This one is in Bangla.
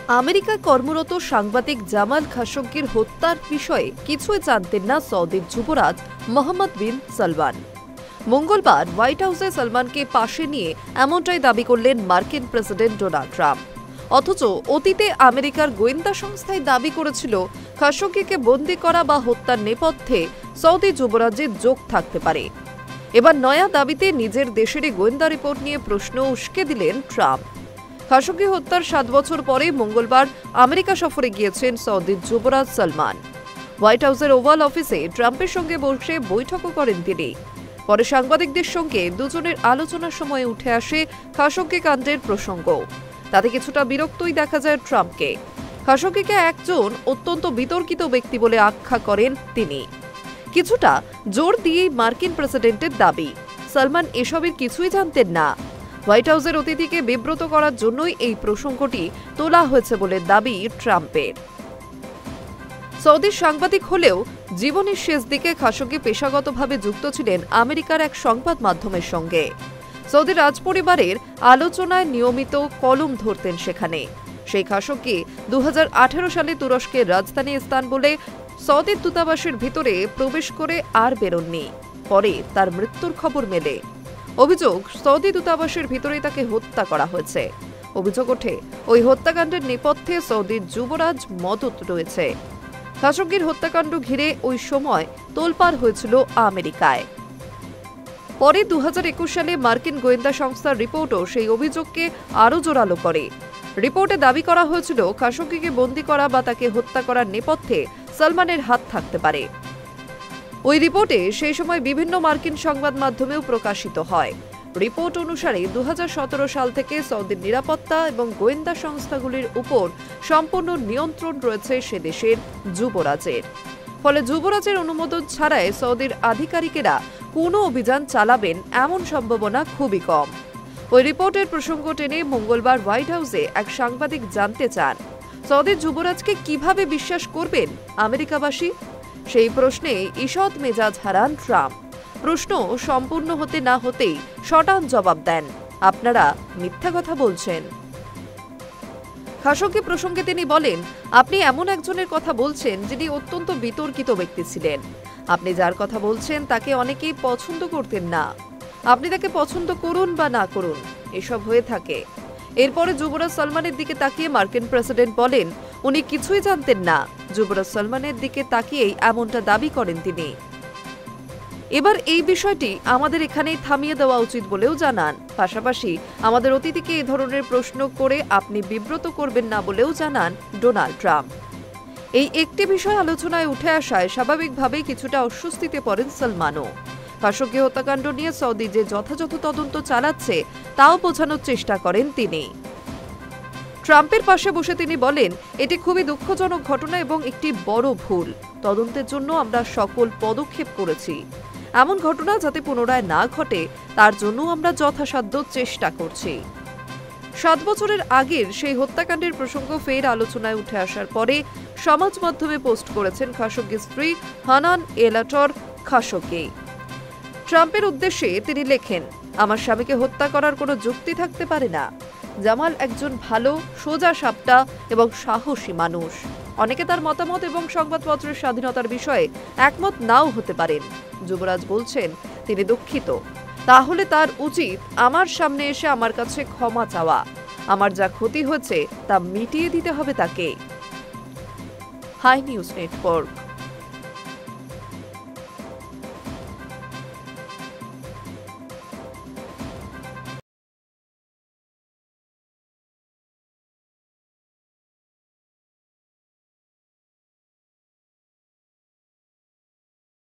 আমেরিকায় কর্মরত সাংবাদিক জামাল খাশোগির হত্যার বিষয়ে কিছুই জানতেন না সৌদির যুবরাজ মোহাম্মদ বিন সালমান। মঙ্গলবার হোয়াইট হাউসে সালমানকে পাশে নিয়ে এমনটাই দাবি করলেন মার্কিন প্রেসিডেন্ট ডোনাল্ড ট্রাম্প। অথচ অতীতে আমেরিকার গোয়েন্দা সংস্থায় দাবি করেছিল খাশোগিকে বন্দী করা বা হত্যার নেপথ্যে সৌদি যুবরাজের যোগ থাকতে পারে। এবার নয়া দাবিতে নিজের দেশেরই গোয়েন্দা রিপোর্ট নিয়ে প্রশ্ন উস্কে দিলেন ট্রাম্প। খাশোগি হত্যার 7 বছর পরে মঙ্গলবার আমেরিকা সফরে গিয়েছেন সৌদির যুবরাজ সালমান। হোয়াইট হাউসের ওভাল অফিসে ট্রাম্পের সঙ্গে বসে বৈঠকও করেন তিনি। পরে সাংবাদিকদের সঙ্গে দুজনের আলোচনার সময় উঠে আসে খাশোগি কাণ্ডের প্রসঙ্গ। তাতে কিছুটা বিরক্তই দেখা যায় ট্রাম্পকে। খাশোগিকে একজন অত্যন্ত বিতর্কিত ব্যক্তি বলে আখ্যা করেন তিনি। কিছুটা জোর দিয়েই মার্কিন প্রেসিডেন্টের দাবি, সালমান এসবের কিছুই জানতেন না। হোয়াইট হাউসের অতিথিকে বিব্রত করার জন্যই এই প্রসঙ্গটি তোলা হয়েছে বলে দাবি ট্রাম্পের। সৌদির সাংবাদিক হলেও জীবনের শেষ দিকে খাশোগি পেশাগতভাবে যুক্ত ছিলেন আমেরিকার এক সংবাদ মাধ্যমের সঙ্গে। সৌদি রাজপরিবারের আলোচনায় নিয়মিত কলম ধরতেন সেখানে। সেই খাশোগি 2018 সালে তুরস্কের রাজধানী ইস্তানবুলে সৌদি দূতাবাসের ভিতরে প্রবেশ করে আর বেরোননি। পরে তার মৃত্যুর খবর মেলে। অভিযোগ, সৌদি দূতাবাসের ভিতরেই তাকে হত্যা করা হয়েছে। অভিযোগ ওঠে, ওই হত্যাকাণ্ডের নেপথ্যে সৌদির যুবরাজ মদত রয়েছে। খাশোগির হত্যাকাণ্ড ঘিরে ওই সময় তোলপাড় হয়েছিল আমেরিকায়। পরে 2021 সালে মার্কিন গোয়েন্দা সংস্থার রিপোর্টও সেই অভিযোগকে আরও জোরালো করে। রিপোর্টে দাবি করা হয়েছিল খাশোগিকে বন্দী করা বা তাকে হত্যা করার নেপথ্যে সালমানের হাত থাকতে পারে। ওই রিপোর্টে সেই সময় বিভিন্ন মার্কিন সংবাদ মাধ্যমেও প্রকাশিত হয়। রিপোর্ট অনুসারে 2017 সাল থেকে সৌদির নিরাপত্তা এবং গোয়েন্দা সংস্থাগুলির উপর সম্পূর্ণ নিয়ন্ত্রণ রয়েছে সে দেশের যুবরাজের। ফলে যুবরাজের অনুমোদন ছাড়াই সৌদির আধিকারিকেরা কোনো অভিযান চালাবেন এমন সম্ভাবনা খুবই কম। ওই রিপোর্টের প্রসঙ্গ টেনে মঙ্গলবার হোয়াইট হাউসে এক সাংবাদিক জানতে চান, সৌদির যুবরাজকে কিভাবে বিশ্বাস করবেন আমেরিকাবাসী? সেই প্রশ্নে ঈষৎ মেজাজ হারান ট্রাম্প। প্রশ্ন সম্পূর্ণ হতে না হতেই শটান জবাব দেন, আপনারা মিথ্যা কথা বলছেন। খাশোগি প্রসঙ্গে তিনি বলেন, আপনি এমন একজনের কথা বলছেন যিনি অত্যন্ত বিতর্কিত ব্যক্তি ছিলেন। আপনি যার কথা বলছেন তাকে অনেকেই পছন্দ করতেন না। আপনি তাকে পছন্দ করুন বা না করুন, এসব হয়ে থাকে। এরপরে যুবরাজ সালমানের দিকে তাকিয়ে মার্কিন প্রেসিডেন্ট বলেন, উনি কিছুই জানতেন না। যুবরাজ সালমানের দিকে তাকিয়েই এমনটা দাবি করেন তিনি। এবার এই বিষয়টি আমাদের এখানেই থামিয়ে দেওয়া উচিত বলেও জানান। পাশাপাশি আমাদের অতিথিকে এই ধরনের প্রশ্ন করে আপনি বিব্রত করবেন না বলেও জানান ডোনাল্ড ট্রাম্প। এই একটি বিষয় আলোচনায় উঠে আসায় স্বাভাবিকভাবেই কিছুটা অস্বস্তিতে পড়েন সালমানও। খাশোগি হত্যাকাণ্ড নিয়ে সৌদি যে যথাযথ তদন্ত চালাচ্ছে তাও বোঝানোর চেষ্টা করেন তিনি। ট্রাম্পের পাশে বসে তিনি বলেন, এটি খুবই দুঃখজনক ঘটনা এবং একটি বড় ভুল। তদন্তের জন্য আমরা সকল পদক্ষেপ করেছি। এমন ঘটনা যাতে পুনরায় না ঘটে তার জন্য আমরা যথাসাধ্য চেষ্টা করছি। 7 বছরের আগের সেই হত্যাকাণ্ডের প্রসঙ্গ ফের আলোচনায় উঠে আসার পরে সমাজ মাধ্যমে পোস্ট করেছেন খাশোগির স্ত্রী হানান এলাটর খাশোগি। ট্রাম্পের উদ্দেশ্যে তিনি লেখেন, আমার স্বামীকে হত্যা করার কোনো যুক্তি থাকতে পারে না। জামাল একজন ভালো, সোজা সাপটা এবং সাহসী মানুষ। অনেকে তার মতামত এবং সংবাদপত্রের স্বাধীনতার বিষয়ে একমত নাও হতে পারেন। যুবরাজ বলছেন তিনি দুঃখিত। তাহলে তার উচিত আমার সামনে এসে আমার কাছে ক্ষমা চাওয়া। আমার যা ক্ষতি হয়েছে তা মিটিয়ে দিতে হবে তাকে। Hi News network.